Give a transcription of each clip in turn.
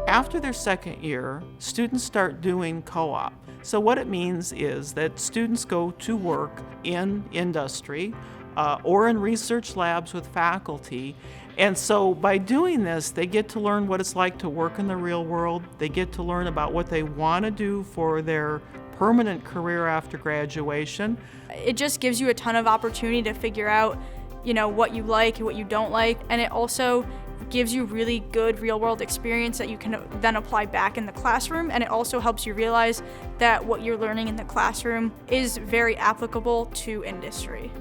After their second year, students start doing co-op. So what it means is that students go to work in industry or in research labs with faculty. And so by doing this, they get to learn what it's like to work in the real world. They get to learn about what they want to do for their permanent career after graduation. It just gives you a ton of opportunity to figure out, what you like and what you don't like. And it also gives you really good real-world experience that you can then apply back in the classroom. And it also helps you realize that what you're learning in the classroom is very applicable to industry.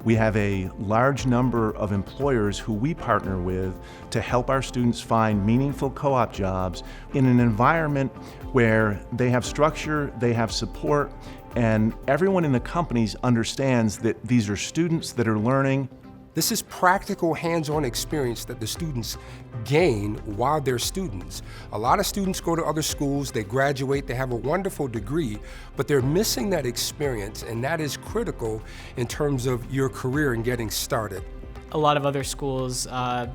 We have a large number of employers who we partner with to help our students find meaningful co-op jobs in an environment where they have structure, they have support, and everyone in the companies understands that these are students that are learning. This is practical hands-on experience that the students gain while they're students. A lot of students go to other schools, they graduate, they have a wonderful degree, but they're missing that experience, and that is critical in terms of your career and getting started. A lot of other schools,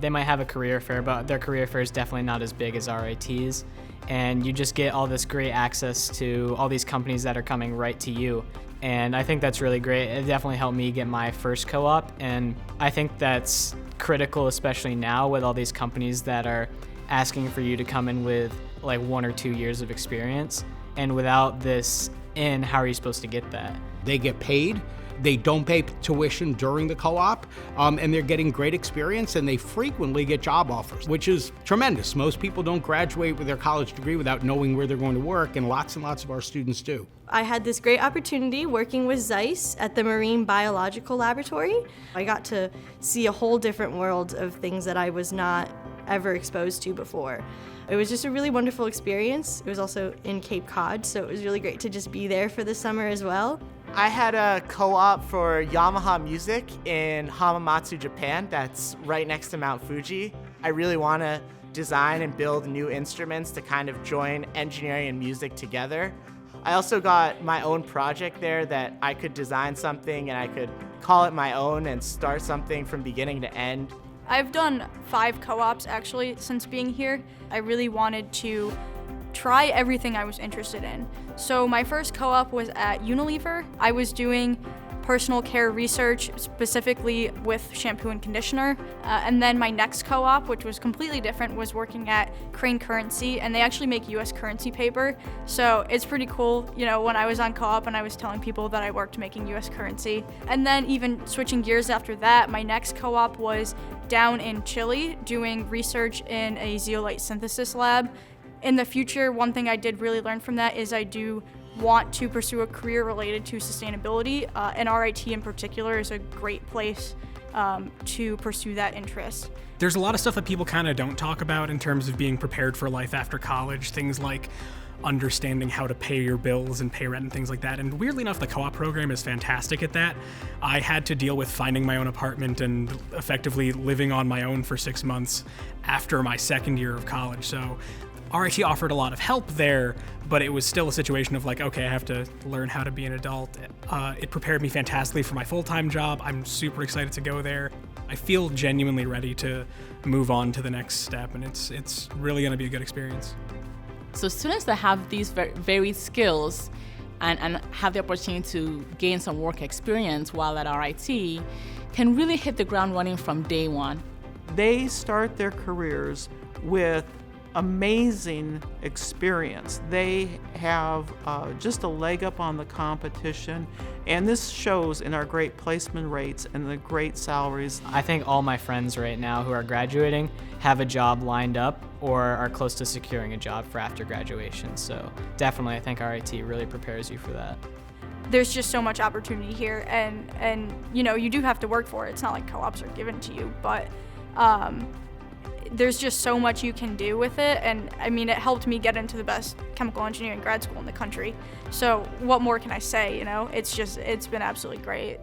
they might have a career fair, but their career fair is definitely not as big as RIT's. And you just get all this great access to all these companies that are coming right to you. And I think that's really great. It definitely helped me get my first co-op, and I think that's critical, especially now with all these companies that are asking for you to come in with like 1 or 2 years of experience. And without this how are you supposed to get that? They get paid. They don't pay tuition during the co-op, and they're getting great experience, and they frequently get job offers, which is tremendous. Most people don't graduate with their college degree without knowing where they're going to work, and lots of our students do. I had this great opportunity working with Zeiss at the Marine Biological Laboratory. I got to see a whole different world of things that I was not ever exposed to before. It was just a really wonderful experience. It was also in Cape Cod, so it was really great to just be there for the summer as well. I had a co-op for Yamaha Music in Hamamatsu, Japan. That's right next to Mount Fuji. I really want to design and build new instruments to kind of join engineering and music together. I also got my own project there that I could design something and I could call it my own and start something from beginning to end. I've done 5 co-ops actually since being here. I really wanted to try everything I was interested in. So my first co-op was at Unilever. I was doing personal care research, specifically with shampoo and conditioner. And then my next co-op, which was completely different, was working at Crane Currency, and they actually make US currency paper. So it's pretty cool, when I was on co-op and I was telling people that I worked making US currency. And then even switching gears after that, my next co-op was down in Chile doing research in a zeolite synthesis lab. In the future, one thing I did really learn from that is I do want to pursue a career related to sustainability, and RIT in particular is a great place to pursue that interest. There's a lot of stuff that people kind of don't talk about in terms of being prepared for life after college, things like understanding how to pay your bills and pay rent and things like that. And weirdly enough, the co-op program is fantastic at that. I had to deal with finding my own apartment and effectively living on my own for 6 months after my second year of college. So RIT offered a lot of help there, but it was still a situation of like, okay, I have to learn how to be an adult. It prepared me fantastically for my full-time job. I'm super excited to go there. I feel genuinely ready to move on to the next step, and it's really going to be a good experience. So students that have these varied skills and have the opportunity to gain some work experience while at RIT can really hit the ground running from day one. They start their careers with amazing experience. They have just a leg up on the competition, and this shows in our great placement rates and the great salaries. I think all my friends right now who are graduating have a job lined up or are close to securing a job for after graduation. So definitely I think RIT really prepares you for that. There's just so much opportunity here, and you do have to work for it. It's not like co-ops are given to you, but there's just so much you can do with it, and I mean, it helped me get into the best chemical engineering grad school in the country. So what more can I say, it's been absolutely great.